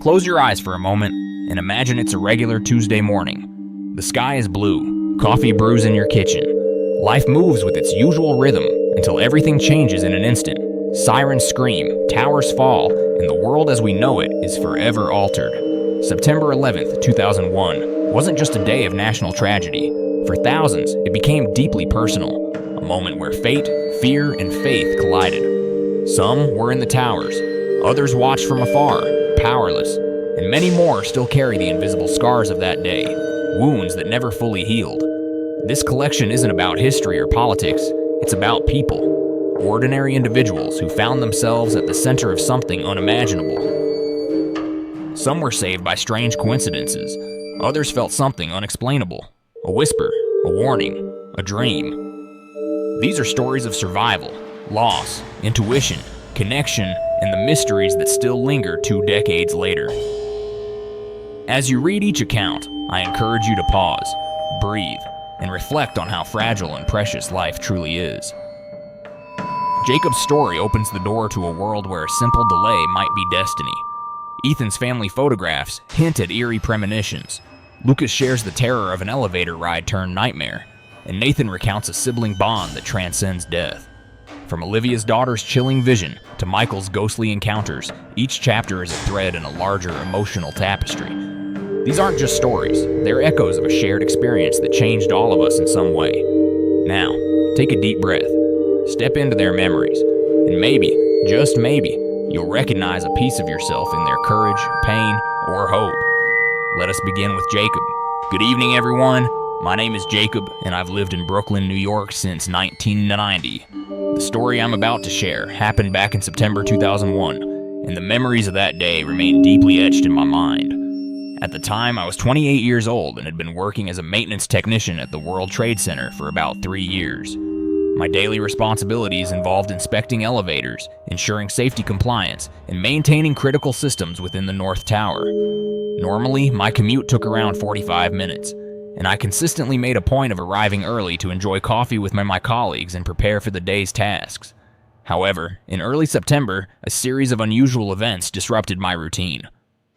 Close your eyes for a moment and imagine it's a regular Tuesday morning. The sky is blue, coffee brews in your kitchen. Life moves with its usual rhythm until everything changes in an instant. Sirens scream, towers fall, and the world as we know it is forever altered. September 11th, 2001 wasn't just a day of national tragedy. For thousands, it became deeply personal, a moment where fate, fear, and faith collided. Some were in the towers, others watched from afar, powerless, and many more still carry the invisible scars of that day, wounds that never fully healed. This collection isn't about history or politics, it's about people, ordinary individuals who found themselves at the center of something unimaginable. Some were saved by strange coincidences, others felt something unexplainable, a whisper, a warning, a dream. These are stories of survival, loss, intuition, connection, and the mysteries that still linger 2 decades later. As you read each account, I encourage you to pause, breathe, and reflect on how fragile and precious life truly is. Jacob's story opens the door to a world where a simple delay might be destiny. Ethan's family photographs hint at eerie premonitions. Lucas shares the terror of an elevator ride turned nightmare, and Nathan recounts a sibling bond that transcends death. From Olivia's daughter's chilling vision to Michael's ghostly encounters, each chapter is a thread in a larger emotional tapestry. These aren't just stories, they're echoes of a shared experience that changed all of us in some way. Now, take a deep breath, step into their memories, and maybe, just maybe, you'll recognize a piece of yourself in their courage, pain, or hope. Let us begin with Jacob. Good evening, everyone. My name is Jacob, and I've lived in Brooklyn, New York since 1990. The story I'm about to share happened back in September 2001, and the memories of that day remain deeply etched in my mind. At the time, I was 28 years old and had been working as a maintenance technician at the World Trade Center for about 3 years. My daily responsibilities involved inspecting elevators, ensuring safety compliance, and maintaining critical systems within the North Tower. Normally, my commute took around 45 minutes, and I consistently made a point of arriving early to enjoy coffee with my colleagues and prepare for the day's tasks. However, in early September, a series of unusual events disrupted my routine.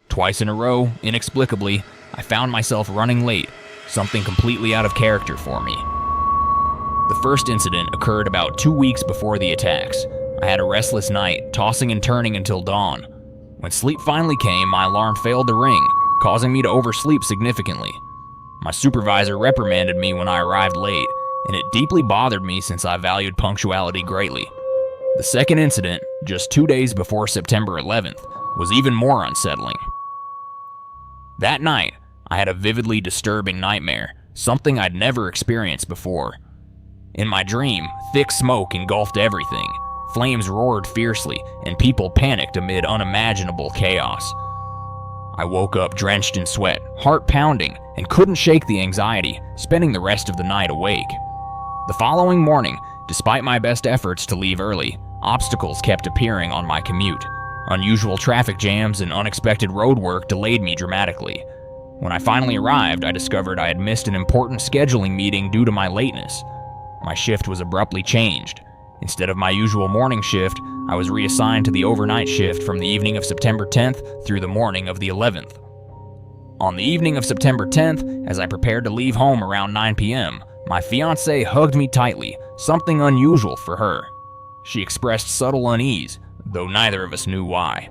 Twice in a row, inexplicably, I found myself running late, something completely out of character for me. The first incident occurred about 2 weeks before the attacks. I had a restless night, tossing and turning until dawn. When sleep finally came, my alarm failed to ring, causing me to oversleep significantly. My supervisor reprimanded me when I arrived late, and it deeply bothered me since I valued punctuality greatly. The second incident, just 2 days before September 11th, was even more unsettling. That night, I had a vividly disturbing nightmare, something I'd never experienced before. In my dream, thick smoke engulfed everything. Flames roared fiercely, and people panicked amid unimaginable chaos. I woke up drenched in sweat, heart pounding, and couldn't shake the anxiety, spending the rest of the night awake. The following morning, despite my best efforts to leave early, obstacles kept appearing on my commute. Unusual traffic jams and unexpected road work delayed me dramatically. When I finally arrived, I discovered I had missed an important scheduling meeting due to my lateness. My shift was abruptly changed. Instead of my usual morning shift, I was reassigned to the overnight shift from the evening of September 10th through the morning of the 11th. On the evening of September 10th, as I prepared to leave home around 9 p.m., my fiancée hugged me tightly, something unusual for her. She expressed subtle unease, though neither of us knew why.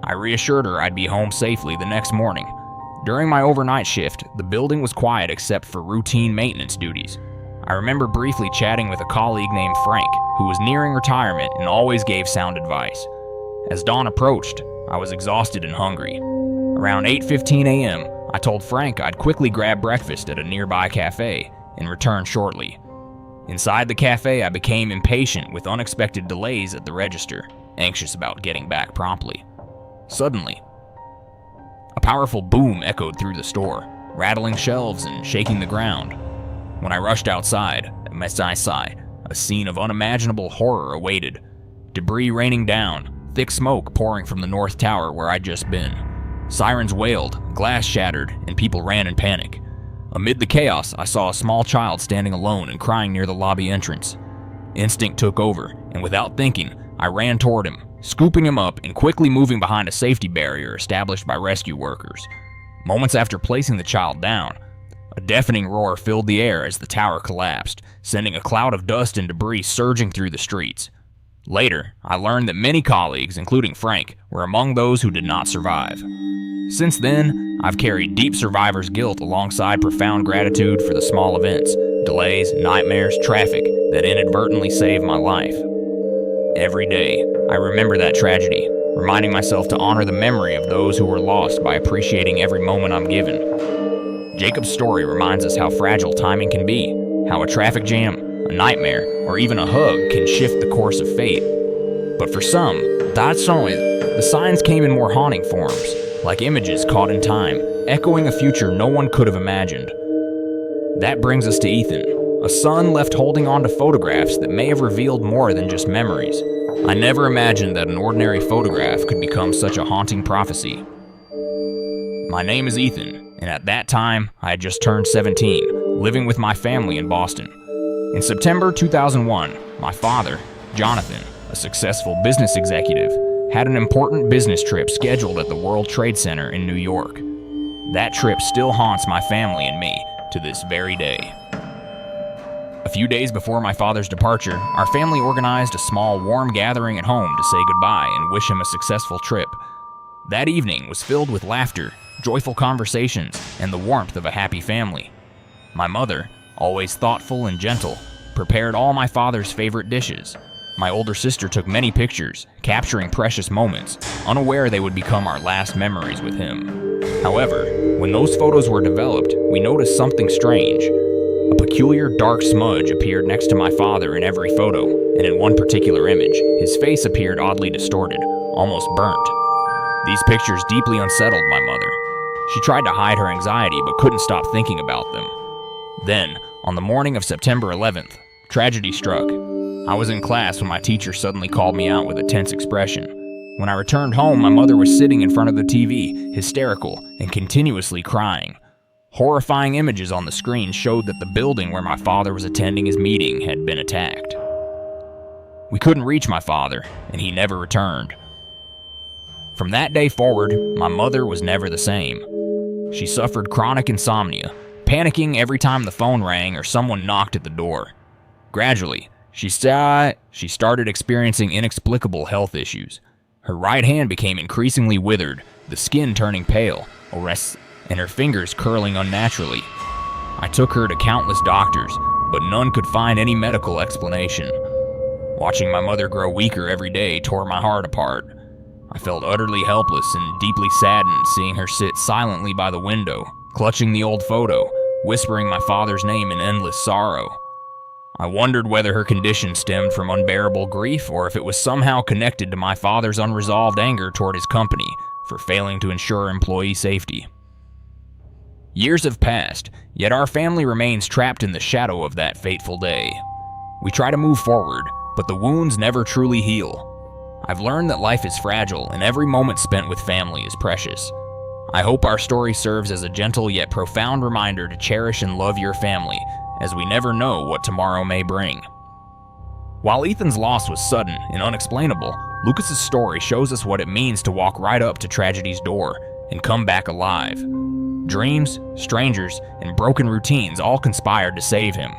I reassured her I'd be home safely the next morning. During my overnight shift, the building was quiet except for routine maintenance duties. I remember briefly chatting with a colleague named Frank, who was nearing retirement and always gave sound advice. As dawn approached, I was exhausted and hungry. Around 8:15 a.m., I told Frank I'd quickly grab breakfast at a nearby cafe and return shortly. Inside the cafe, I became impatient with unexpected delays at the register, anxious about getting back promptly. Suddenly, a powerful boom echoed through the store, rattling shelves and shaking the ground. When I rushed outside, a scene of unimaginable horror awaited. Debris raining down, thick smoke pouring from the North Tower where I'd just been. Sirens wailed, glass shattered, and people ran in panic. Amid the chaos, I saw a small child standing alone and crying near the lobby entrance. Instinct took over, and without thinking, I ran toward him, scooping him up and quickly moving behind a safety barrier established by rescue workers. Moments after placing the child down, a deafening roar filled the air as the tower collapsed, sending a cloud of dust and debris surging through the streets. Later, I learned that many colleagues, including Frank, were among those who did not survive. Since then, I've carried deep survivor's guilt alongside profound gratitude for the small events, delays, nightmares, traffic that inadvertently saved my life. Every day, I remember that tragedy, reminding myself to honor the memory of those who were lost by appreciating every moment I'm given. Jacob's story reminds us how fragile timing can be, how a traffic jam, a nightmare, or even a hug can shift the course of fate. But for some, the signs came in more haunting forms, like images caught in time, echoing a future no one could have imagined. That brings us to Ethan, a son left holding on to photographs that may have revealed more than just memories. I never imagined that an ordinary photograph could become such a haunting prophecy. My name is Ethan, and at that time, I had just turned 17, living with my family in Boston. In September 2001, my father, Jonathan, a successful business executive, had an important business trip scheduled at the World Trade Center in New York. That trip still haunts my family and me to this very day. A few days before my father's departure, our family organized a small, warm gathering at home to say goodbye and wish him a successful trip. That evening was filled with laughter, joyful conversations, and the warmth of a happy family. My mother, always thoughtful and gentle, prepared all my father's favorite dishes. My older sister took many pictures, capturing precious moments, unaware they would become our last memories with him. However, when those photos were developed, we noticed something strange. A peculiar dark smudge appeared next to my father in every photo, and in one particular image, his face appeared oddly distorted, almost burnt. These pictures deeply unsettled my mother. She tried to hide her anxiety but couldn't stop thinking about them. Then, on the morning of September 11th, tragedy struck. I was in class when my teacher suddenly called me out with a tense expression. When I returned home, my mother was sitting in front of the TV, hysterical and continuously crying. Horrifying images on the screen showed that the building where my father was attending his meeting had been attacked. We couldn't reach my father, and he never returned. From that day forward, my mother was never the same. She suffered chronic insomnia, panicking every time the phone rang or someone knocked at the door. Gradually, she started experiencing inexplicable health issues. Her right hand became increasingly withered, the skin turning pale, and her fingers curling unnaturally. I took her to countless doctors, but none could find any medical explanation. Watching my mother grow weaker every day tore my heart apart. I felt utterly helpless and deeply saddened seeing her sit silently by the window, clutching the old photo, whispering my father's name in endless sorrow. I wondered whether her condition stemmed from unbearable grief or if it was somehow connected to my father's unresolved anger toward his company for failing to ensure employee safety. Years have passed, yet our family remains trapped in the shadow of that fateful day. We try to move forward, but the wounds never truly heal. I've learned that life is fragile and every moment spent with family is precious. I hope our story serves as a gentle yet profound reminder to cherish and love your family, as we never know what tomorrow may bring. While Ethan's loss was sudden and unexplainable, Lucas's story shows us what it means to walk right up to tragedy's door and come back alive. Dreams, strangers, and broken routines all conspired to save him.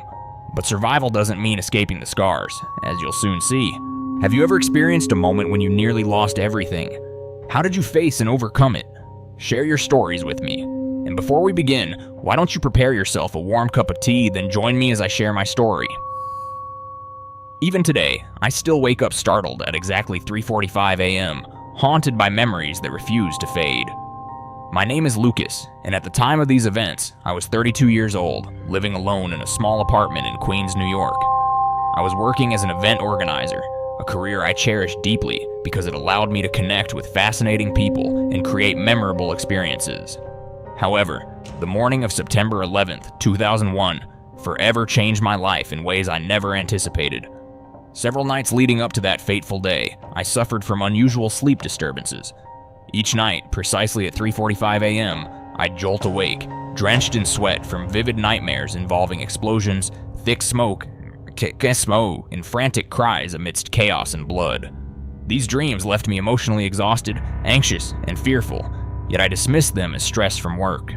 But survival doesn't mean escaping the scars, as you'll soon see. Have you ever experienced a moment when you nearly lost everything? How did you face and overcome it? Share your stories with me. And before we begin, why don't you prepare yourself a warm cup of tea, then join me as I share my story. Even today, I still wake up startled at exactly 3:45 a.m., haunted by memories that refuse to fade. My name is Lucas, and at the time of these events, I was 32 years old, living alone in a small apartment in Queens, New York. I was working as an event organizer, a career I cherished deeply because it allowed me to connect with fascinating people and create memorable experiences. However, the morning of September 11th, 2001, forever changed my life in ways I never anticipated. Several nights leading up to that fateful day, I suffered from unusual sleep disturbances. Each night, precisely at 3:45 a.m., I'd jolt awake, drenched in sweat from vivid nightmares involving explosions, thick smoke, and frantic cries amidst chaos and blood. These dreams left me emotionally exhausted, anxious, and fearful, yet I dismissed them as stress from work.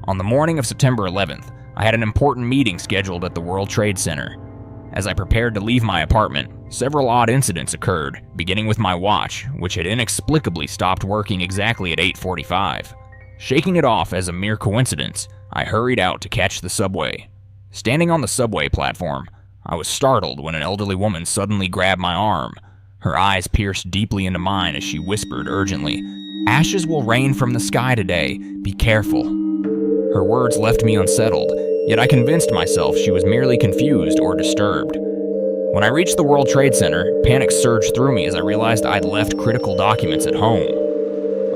On the morning of September 11th, I had an important meeting scheduled at the World Trade Center. As I prepared to leave my apartment, several odd incidents occurred, beginning with my watch, which had inexplicably stopped working exactly at 8:45. Shaking it off as a mere coincidence, I hurried out to catch the subway. Standing on the subway platform, I was startled when an elderly woman suddenly grabbed my arm. Her eyes pierced deeply into mine as she whispered urgently, "Ashes will rain from the sky today. Be careful." Her words left me unsettled, yet I convinced myself she was merely confused or disturbed. When I reached the World Trade Center, panic surged through me as I realized I'd left critical documents at home.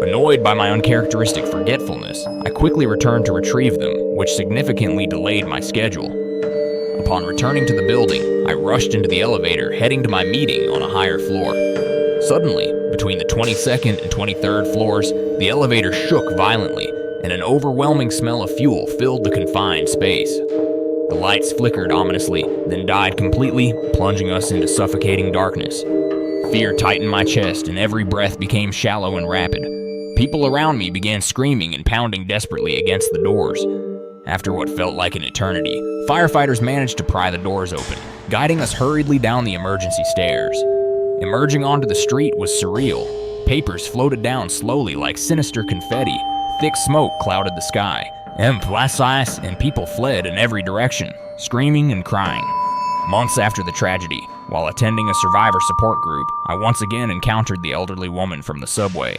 Annoyed by my uncharacteristic forgetfulness, I quickly returned to retrieve them, which significantly delayed my schedule. Upon returning to the building, I rushed into the elevator, heading to my meeting on a higher floor. Suddenly, between the 22nd and 23rd floors, the elevator shook violently, and an overwhelming smell of fuel filled the confined space. The lights flickered ominously, then died completely, plunging us into suffocating darkness. Fear tightened my chest, and every breath became shallow and rapid. People around me began screaming and pounding desperately against the doors. After what felt like an eternity, firefighters managed to pry the doors open, guiding us hurriedly down the emergency stairs. Emerging onto the street was surreal. Papers floated down slowly like sinister confetti. Thick smoke clouded the sky, and people fled in every direction, screaming and crying. Months after the tragedy, while attending a survivor support group, I once again encountered the elderly woman from the subway.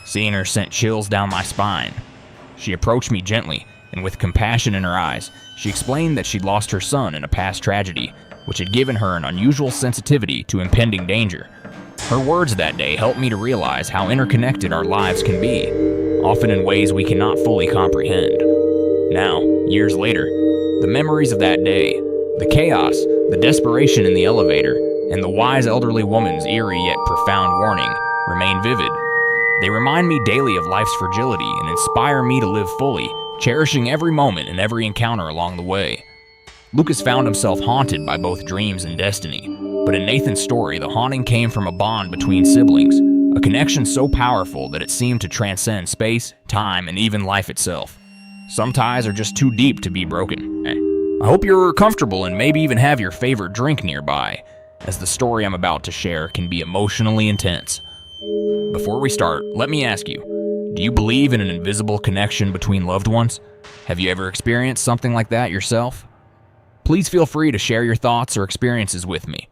Seeing her sent chills down my spine. She approached me gently, and with compassion in her eyes, she explained that she'd lost her son in a past tragedy, which had given her an unusual sensitivity to impending danger. Her words that day helped me to realize how interconnected our lives can be, often in ways we cannot fully comprehend. Now, years later, the memories of that day, the chaos, the desperation in the elevator, and the wise elderly woman's eerie yet profound warning remain vivid. They remind me daily of life's fragility and inspire me to live fully, cherishing every moment and every encounter along the way. Lucas found himself haunted by both dreams and destiny, but in Nathan's story, the haunting came from a bond between siblings, a connection so powerful that it seemed to transcend space, time, and even life itself. Some ties are just too deep to be broken. I hope you're comfortable and maybe even have your favorite drink nearby, as the story I'm about to share can be emotionally intense. Before we start, let me ask you, do you believe in an invisible connection between loved ones? Have you ever experienced something like that yourself? Please feel free to share your thoughts or experiences with me.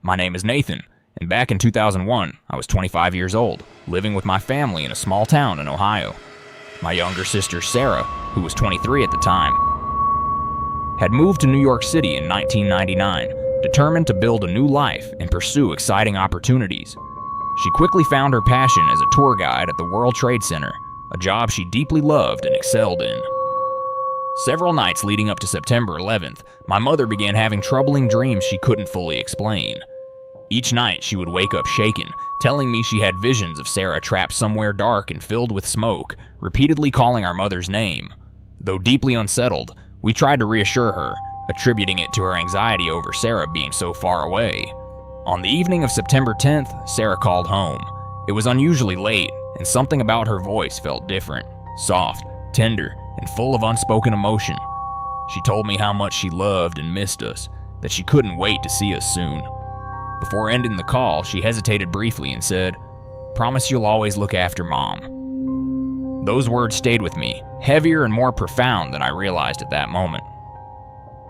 My name is Nathan, and back in 2001, I was 25 years old, living with my family in a small town in Ohio. My younger sister, Sarah, who was 23 at the time, had moved to New York City in 1999, determined to build a new life and pursue exciting opportunities. She quickly found her passion as a tour guide at the World Trade Center, a job she deeply loved and excelled in. Several nights leading up to September 11th, my mother began having troubling dreams she couldn't fully explain. Each night, she would wake up shaken, telling me she had visions of Sarah trapped somewhere dark and filled with smoke, repeatedly calling our mother's name. Though deeply unsettled, we tried to reassure her, attributing it to her anxiety over Sarah being so far away. On the evening of September 10th, Sarah called home. It was unusually late, and something about her voice felt different, soft, tender, and full of unspoken emotion. She told me how much she loved and missed us, that she couldn't wait to see us soon. Before ending the call, she hesitated briefly and said, "Promise you'll always look after Mom." Those words stayed with me, heavier and more profound than I realized at that moment.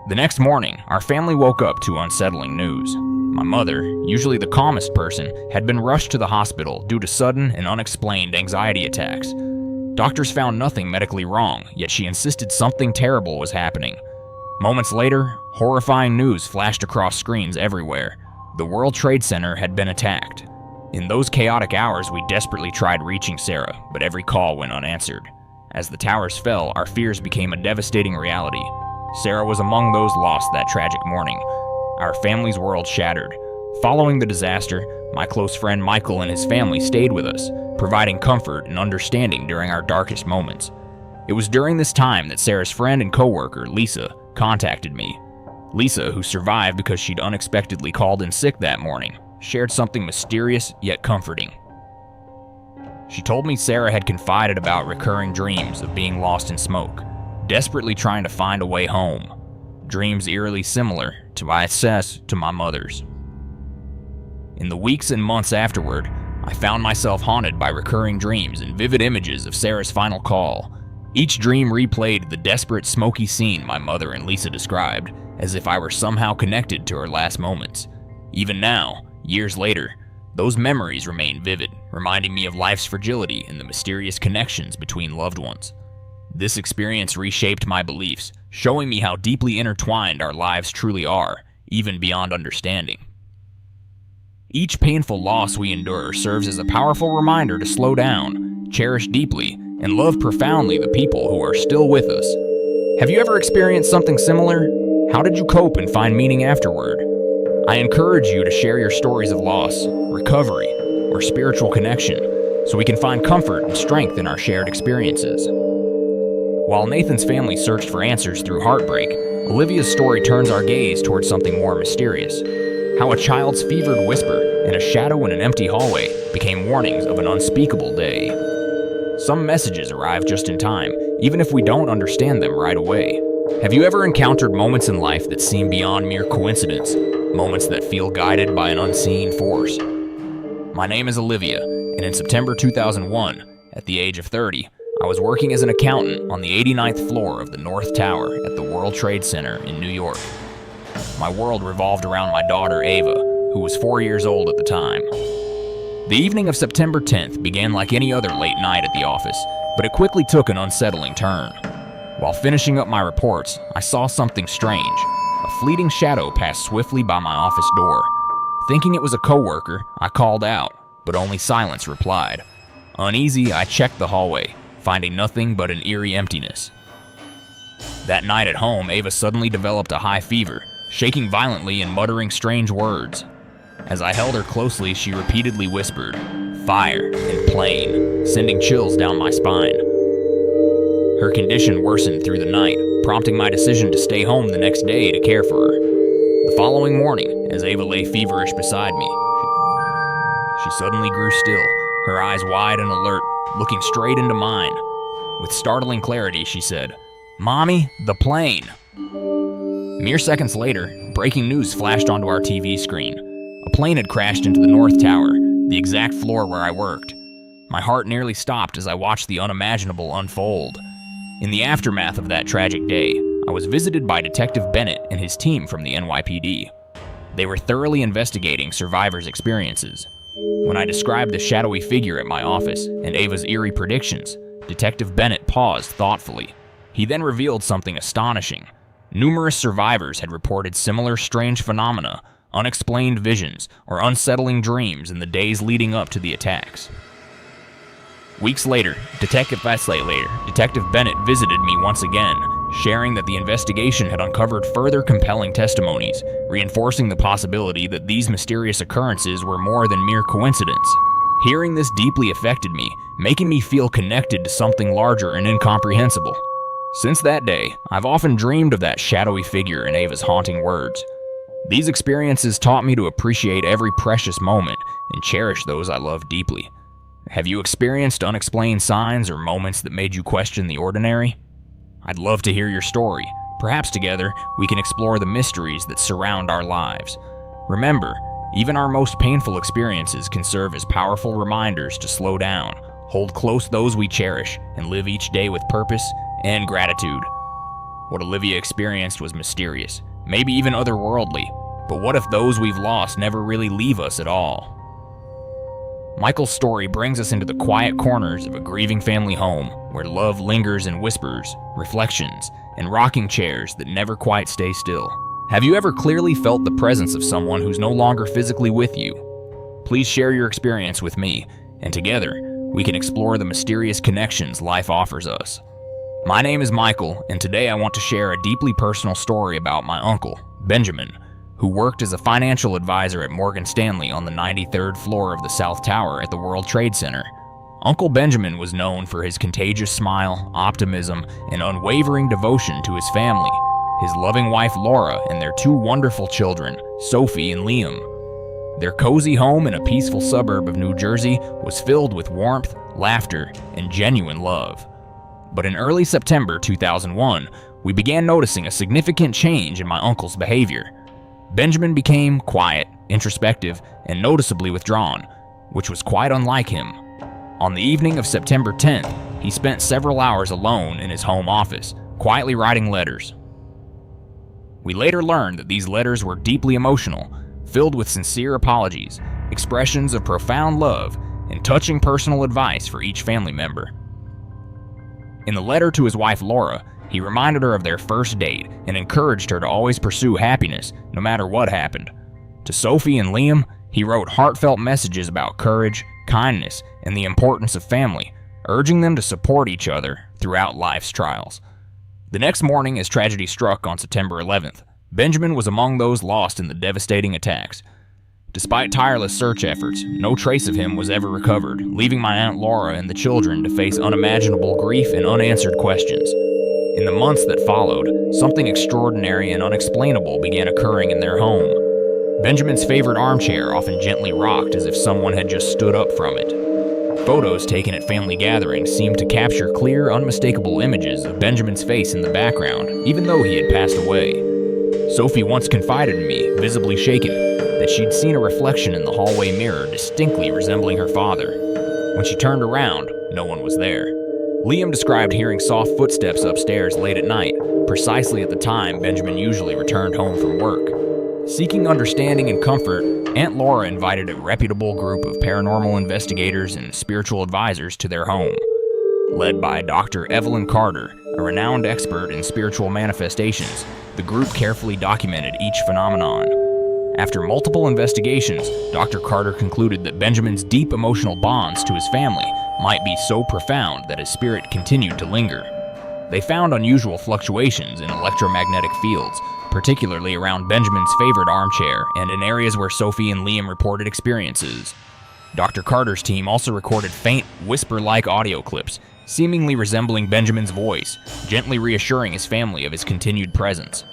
The next morning, our family woke up to unsettling news. My mother, usually the calmest person, had been rushed to the hospital due to sudden and unexplained anxiety attacks. Doctors found nothing medically wrong, yet she insisted something terrible was happening. Moments later, horrifying news flashed across screens everywhere. The World Trade Center had been attacked. In those chaotic hours, we desperately tried reaching Sarah, but every call went unanswered. As the towers fell, our fears became a devastating reality. Sarah was among those lost that tragic morning. Our family's world shattered. Following the disaster, my close friend Michael and his family stayed with us, providing comfort and understanding during our darkest moments. It was during this time that Sarah's friend and coworker, Lisa, contacted me. Lisa, who survived because she'd unexpectedly called in sick that morning, shared something mysterious yet comforting. She told me Sarah had confided about recurring dreams of being lost in smoke, desperately trying to find a way home. Dreams eerily similar, to I assess, to my mother's. In the weeks and months afterward, I found myself haunted by recurring dreams and vivid images of Sarah's final call. Each dream replayed the desperate, smoky scene my mother and Lisa described, as if I were somehow connected to her last moments. Even now, years later, those memories remain vivid, reminding me of life's fragility and the mysterious connections between loved ones. This experience reshaped my beliefs, showing me how deeply intertwined our lives truly are, even beyond understanding. Each painful loss we endure serves as a powerful reminder to slow down, cherish deeply, and love profoundly the people who are still with us. Have you ever experienced something similar? How did you cope and find meaning afterward? I encourage you to share your stories of loss, recovery, or spiritual connection, so we can find comfort and strength in our shared experiences. While Nathan's family searched for answers through heartbreak, Olivia's story turns our gaze towards something more mysterious. How a child's fevered whisper and a shadow in an empty hallway became warnings of an unspeakable day. Some messages arrive just in time, even if we don't understand them right away. Have you ever encountered moments in life that seem beyond mere coincidence, moments that feel guided by an unseen force? My name is Olivia, and in September 2001, at the age of 30, I was working as an accountant on the 89th floor of the North Tower at the World Trade Center in New York. My world revolved around my daughter Ava, who was 4 years old at the time. The evening of September 10th began like any other late night at the office, but it quickly took an unsettling turn. While finishing up my reports, I saw something strange. A fleeting shadow passed swiftly by my office door. Thinking it was a coworker, I called out, but only silence replied. Uneasy, I checked the hallway, finding nothing but an eerie emptiness. That night at home, Ava suddenly developed a high fever, shaking violently and muttering strange words. As I held her closely, she repeatedly whispered, "Fire," and "plane," sending chills down my spine. Her condition worsened through the night, prompting my decision to stay home the next day to care for her. The following morning, as Ava lay feverish beside me, she suddenly grew still, her eyes wide and alert, looking straight into mine. With startling clarity, she said, "Mommy, the plane." Mere seconds later, breaking news flashed onto our TV screen. A plane had crashed into the North Tower, the exact floor where I worked. My heart nearly stopped as I watched the unimaginable unfold. In the aftermath of that tragic day, I was visited by Detective Bennett and his team from the NYPD. They were thoroughly investigating survivors' experiences. When I described the shadowy figure at my office and Ava's eerie predictions, Detective Bennett paused thoughtfully. He then revealed something astonishing. Numerous survivors had reported similar strange phenomena, unexplained visions, or unsettling dreams in the days leading up to the attacks. Weeks later, Detective Bennett visited me once again, sharing that the investigation had uncovered further compelling testimonies, reinforcing the possibility that these mysterious occurrences were more than mere coincidence. Hearing this deeply affected me, making me feel connected to something larger and incomprehensible. Since that day, I've often dreamed of that shadowy figure and Ava's haunting words. These experiences taught me to appreciate every precious moment and cherish those I love deeply. Have you experienced unexplained signs or moments that made you question the ordinary? I'd love to hear your story. Perhaps together, we can explore the mysteries that surround our lives. Remember, even our most painful experiences can serve as powerful reminders to slow down, hold close those we cherish, and live each day with purpose and gratitude. What Olivia experienced was mysterious, maybe even otherworldly, but what if those we've lost never really leave us at all? Michael's story brings us into the quiet corners of a grieving family home, where love lingers in whispers, reflections, and rocking chairs that never quite stay still. Have you ever clearly felt the presence of someone who's no longer physically with you? Please share your experience with me, and together, we can explore the mysterious connections life offers us. My name is Michael, and today I want to share a deeply personal story about my uncle, Benjamin, who worked as a financial advisor at Morgan Stanley on the 93rd floor of the South Tower at the World Trade Center. Uncle Benjamin was known for his contagious smile, optimism, and unwavering devotion to his family, his loving wife Laura, and their two wonderful children, Sophie and Liam. Their cozy home in a peaceful suburb of New Jersey was filled with warmth, laughter, and genuine love. But in early September 2001, we began noticing a significant change in my uncle's behavior. Benjamin became quiet, introspective, and noticeably withdrawn, which was quite unlike him. On the evening of September 10th, he spent several hours alone in his home office, quietly writing letters. We later learned that these letters were deeply emotional, filled with sincere apologies, expressions of profound love, and touching personal advice for each family member. In the letter to his wife Laura, he reminded her of their first date and encouraged her to always pursue happiness no matter what happened. To Sophie and Liam, he wrote heartfelt messages about courage, kindness, and the importance of family, urging them to support each other throughout life's trials. The next morning, as tragedy struck on September 11th, Benjamin was among those lost in the devastating attacks. Despite tireless search efforts, no trace of him was ever recovered, leaving my Aunt Laura and the children to face unimaginable grief and unanswered questions. In the months that followed, something extraordinary and unexplainable began occurring in their home. Benjamin's favorite armchair often gently rocked as if someone had just stood up from it. Photos taken at family gatherings seemed to capture clear, unmistakable images of Benjamin's face in the background, even though he had passed away. Sophie once confided in me, visibly shaken, that she'd seen a reflection in the hallway mirror distinctly resembling her father. When she turned around, no one was there. Liam described hearing soft footsteps upstairs late at night, precisely at the time Benjamin usually returned home from work. Seeking understanding and comfort, Aunt Laura invited a reputable group of paranormal investigators and spiritual advisors to their home. Led by Dr. Evelyn Carter, a renowned expert in spiritual manifestations, the group carefully documented each phenomenon. After multiple investigations, Dr. Carter concluded that Benjamin's deep emotional bonds to his family might be so profound that his spirit continued to linger. They found unusual fluctuations in electromagnetic fields, particularly around Benjamin's favorite armchair and in areas where Sophie and Liam reported experiences. Dr. Carter's team also recorded faint, whisper-like audio clips, seemingly resembling Benjamin's voice, gently reassuring his family of his continued presence.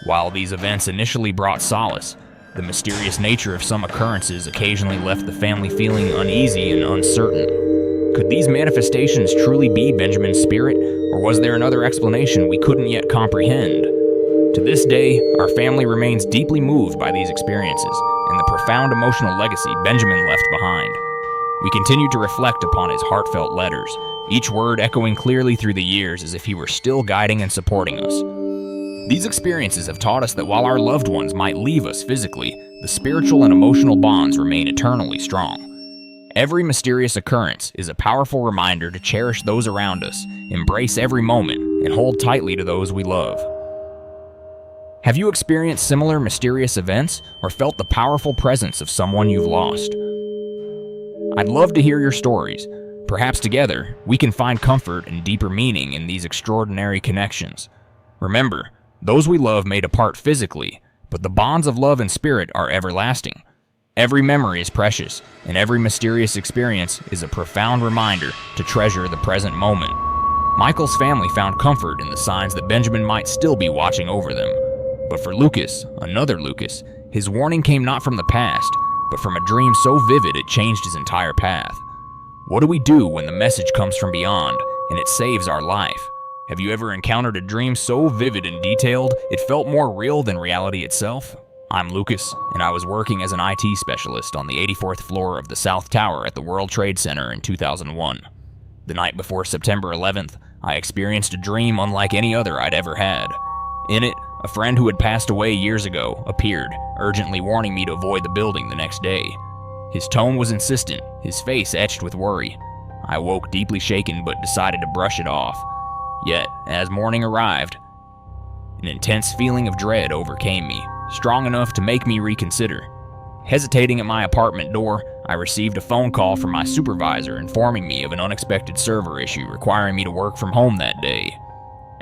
While these events initially brought solace, the mysterious nature of some occurrences occasionally left the family feeling uneasy and uncertain. Could these manifestations truly be Benjamin's spirit, or was there another explanation we couldn't yet comprehend? To this day, our family remains deeply moved by these experiences and the profound emotional legacy Benjamin left behind. We continue to reflect upon his heartfelt letters, each word echoing clearly through the years as if he were still guiding and supporting us. These experiences have taught us that while our loved ones might leave us physically, the spiritual and emotional bonds remain eternally strong. Every mysterious occurrence is a powerful reminder to cherish those around us, embrace every moment, and hold tightly to those we love. Have you experienced similar mysterious events or felt the powerful presence of someone you've lost? I'd love to hear your stories. Perhaps together, we can find comfort and deeper meaning in these extraordinary connections. Remember, those we love may depart physically, but the bonds of love and spirit are everlasting. Every memory is precious, and every mysterious experience is a profound reminder to treasure the present moment. Michael's family found comfort in the signs that Benjamin might still be watching over them. But for Lucas, another Lucas, his warning came not from the past, but from a dream so vivid it changed his entire path. What do we do when the message comes from beyond and it saves our life? Have you ever encountered a dream so vivid and detailed it felt more real than reality itself? I'm Lucas, and I was working as an IT specialist on the 84th floor of the South Tower at the World Trade Center in 2001. The night before September 11th, I experienced a dream unlike any other I'd ever had. In it, a friend who had passed away years ago appeared, urgently warning me to avoid the building the next day. His tone was insistent, his face etched with worry. I woke deeply shaken but decided to brush it off. Yet, as morning arrived, an intense feeling of dread overcame me, strong enough to make me reconsider. Hesitating at my apartment door, I received a phone call from my supervisor informing me of an unexpected server issue requiring me to work from home that day.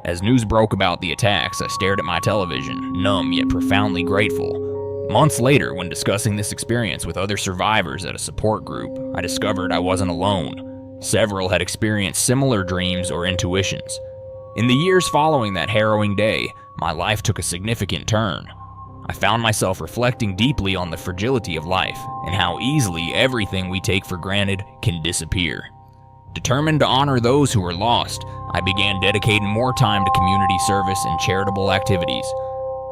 As news broke about the attacks, I stared at my television, numb yet profoundly grateful. Months later, when discussing this experience with other survivors at a support group, I discovered I wasn't alone. Several had experienced similar dreams or intuitions. In the years following that harrowing day, my life took a significant turn. I found myself reflecting deeply on the fragility of life and how easily everything we take for granted can disappear. Determined to honor those who were lost, I began dedicating more time to community service and charitable activities.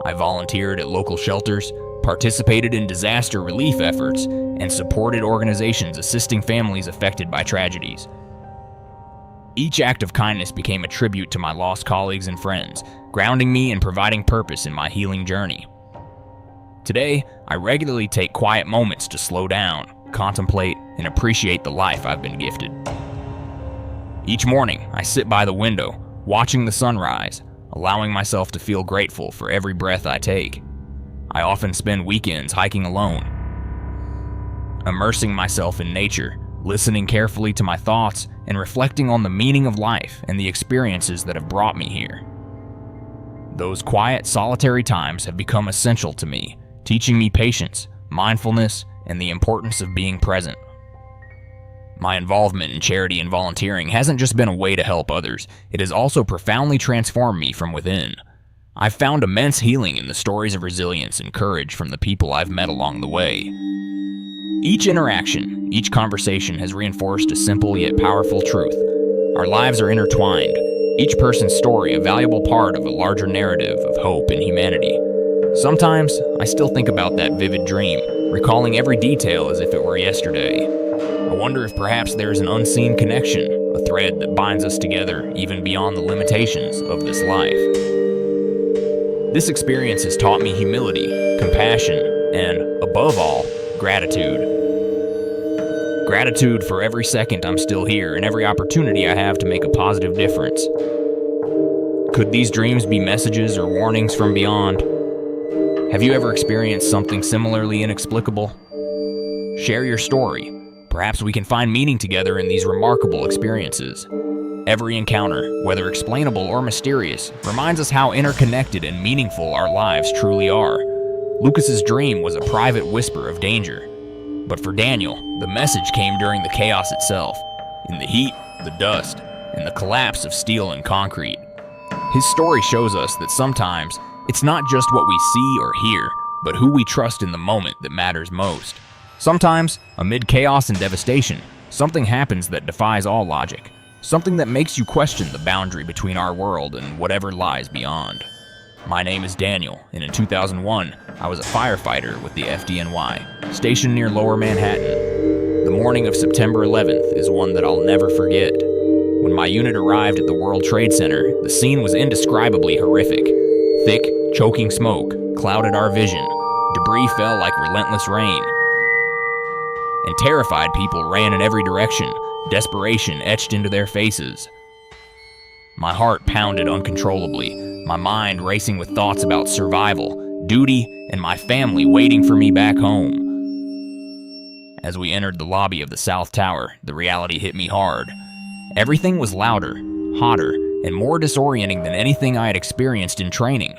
I volunteered at local shelters, participated in disaster relief efforts, and supported organizations assisting families affected by tragedies. Each act of kindness became a tribute to my lost colleagues and friends, grounding me and providing purpose in my healing journey. Today, I regularly take quiet moments to slow down, contemplate, and appreciate the life I've been gifted. Each morning, I sit by the window, watching the sunrise, allowing myself to feel grateful for every breath I take. I often spend weekends hiking alone, immersing myself in nature, listening carefully to my thoughts, and reflecting on the meaning of life and the experiences that have brought me here. Those quiet, solitary times have become essential to me, teaching me patience, mindfulness, and the importance of being present. My involvement in charity and volunteering hasn't just been a way to help others, it has also profoundly transformed me from within. I've found immense healing in the stories of resilience and courage from the people I've met along the way. Each interaction, each conversation has reinforced a simple yet powerful truth. Our lives are intertwined, each person's story a valuable part of a larger narrative of hope and humanity. Sometimes, I still think about that vivid dream, recalling every detail as if it were yesterday. I wonder if perhaps there is an unseen connection, a thread that binds us together even beyond the limitations of this life. This experience has taught me humility, compassion, and, above all, gratitude. Gratitude for every second I'm still here and every opportunity I have to make a positive difference. Could these dreams be messages or warnings from beyond? Have you ever experienced something similarly inexplicable? Share your story. Perhaps we can find meaning together in these remarkable experiences. Every encounter, whether explainable or mysterious, reminds us how interconnected and meaningful our lives truly are. Lucas's dream was a private whisper of danger. But for Daniel, the message came during the chaos itself, in the heat, the dust, and the collapse of steel and concrete. His story shows us that sometimes it's not just what we see or hear, but who we trust in the moment that matters most. Sometimes, amid chaos and devastation, something happens that defies all logic, something that makes you question the boundary between our world and whatever lies beyond. My name is Daniel, and in 2001, I was a firefighter with the FDNY, stationed near Lower Manhattan. The morning of September 11th is one that I'll never forget. When my unit arrived at the World Trade Center, the scene was indescribably horrific. Thick, choking smoke clouded our vision. Debris fell like relentless rain. And terrified people ran in every direction, desperation etched into their faces. My heart pounded uncontrollably, my mind racing with thoughts about survival, duty, and my family waiting for me back home. As we entered the lobby of the South Tower, the reality hit me hard. Everything was louder, hotter, and more disorienting than anything I had experienced in training.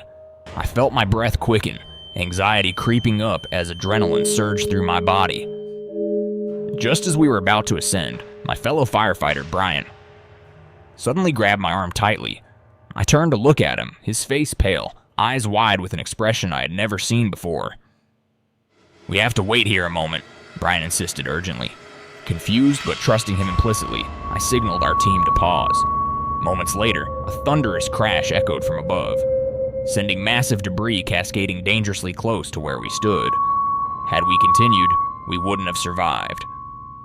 I felt my breath quicken, anxiety creeping up as adrenaline surged through my body. Just as we were about to ascend, my fellow firefighter, Brian, suddenly grabbed my arm tightly. I turned to look at him, his face pale, eyes wide with an expression I had never seen before. "We have to wait here a moment," Brian insisted urgently. Confused but trusting him implicitly, I signaled our team to pause. Moments later, a thunderous crash echoed from above, sending massive debris cascading dangerously close to where we stood. Had we continued, we wouldn't have survived.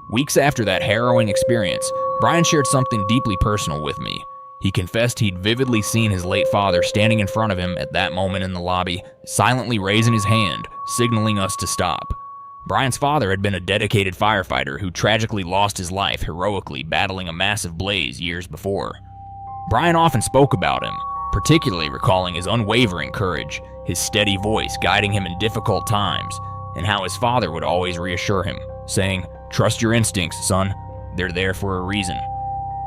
Weeks after that harrowing experience, Brian shared something deeply personal with me. He confessed he'd vividly seen his late father standing in front of him at that moment in the lobby, silently raising his hand, signaling us to stop. Brian's father had been a dedicated firefighter who tragically lost his life heroically battling a massive blaze years before. Brian often spoke about him, particularly recalling his unwavering courage, his steady voice guiding him in difficult times, and how his father would always reassure him, saying, "Trust your instincts, son. They're there for a reason."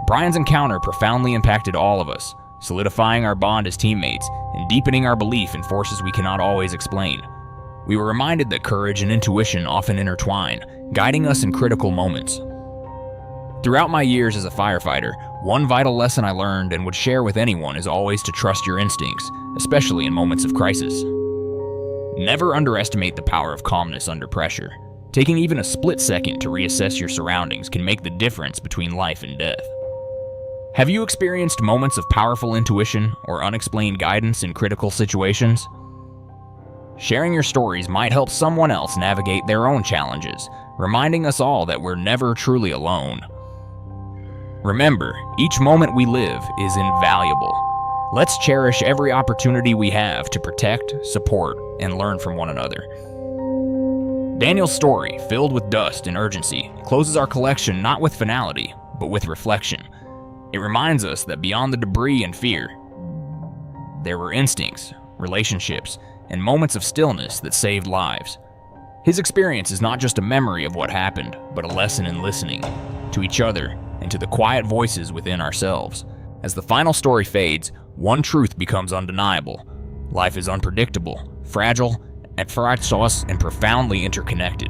Brian's encounter profoundly impacted all of us, solidifying our bond as teammates and deepening our belief in forces we cannot always explain. We were reminded that courage and intuition often intertwine, guiding us in critical moments. Throughout my years as a firefighter, one vital lesson I learned and would share with anyone is always to trust your instincts, especially in moments of crisis. Never underestimate the power of calmness under pressure. Taking even a split second to reassess your surroundings can make the difference between life and death. Have you experienced moments of powerful intuition or unexplained guidance in critical situations? Sharing your stories might help someone else navigate their own challenges, reminding us all that we're never truly alone. Remember, each moment we live is invaluable. Let's cherish every opportunity we have to protect, support, and learn from one another. Daniel's story, filled with dust and urgency, closes our collection not with finality, but with reflection. It reminds us that beyond the debris and fear, there were instincts, relationships, and moments of stillness that saved lives. His experience is not just a memory of what happened, but a lesson in listening to each other and to the quiet voices within ourselves. As the final story fades, one truth becomes undeniable. Life is unpredictable, fragile, and profoundly interconnected.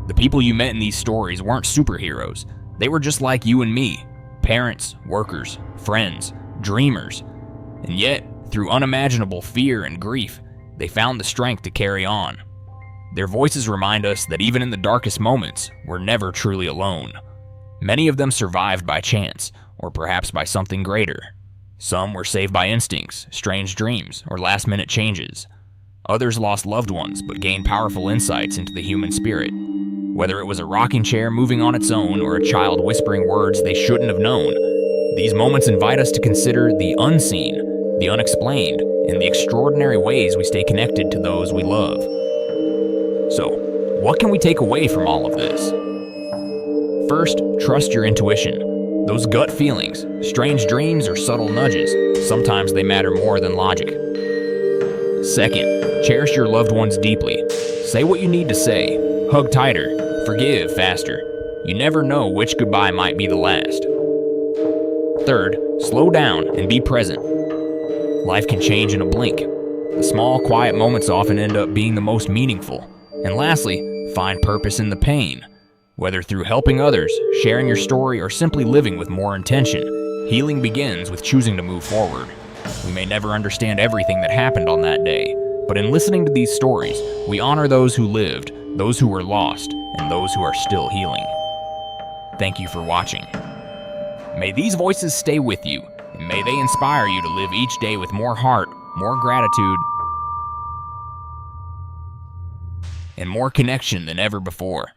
The people you met in these stories weren't superheroes. They were just like you and me, parents, workers, friends, dreamers. And yet, through unimaginable fear and grief, they found the strength to carry on. Their voices remind us that even in the darkest moments, we're never truly alone. Many of them survived by chance, or perhaps by something greater. Some were saved by instincts, strange dreams, or last-minute changes. Others lost loved ones but gained powerful insights into the human spirit. Whether it was a rocking chair moving on its own or a child whispering words they shouldn't have known, these moments invite us to consider the unseen, the unexplained, and the extraordinary ways we stay connected to those we love. So, what can we take away from all of this? First, trust your intuition. Those gut feelings, strange dreams, or subtle nudges, sometimes they matter more than logic. Second, cherish your loved ones deeply. Say what you need to say, hug tighter, forgive faster. You never know which goodbye might be the last. Third, slow down and be present. Life can change in a blink. The small, quiet moments often end up being the most meaningful. And lastly, find purpose in the pain. Whether through helping others, sharing your story, or simply living with more intention, healing begins with choosing to move forward. We may never understand everything that happened on that day, but in listening to these stories, we honor those who lived, those who were lost, and those who are still healing. Thank you for watching. May these voices stay with you, and may they inspire you to live each day with more heart, more gratitude, and more connection than ever before.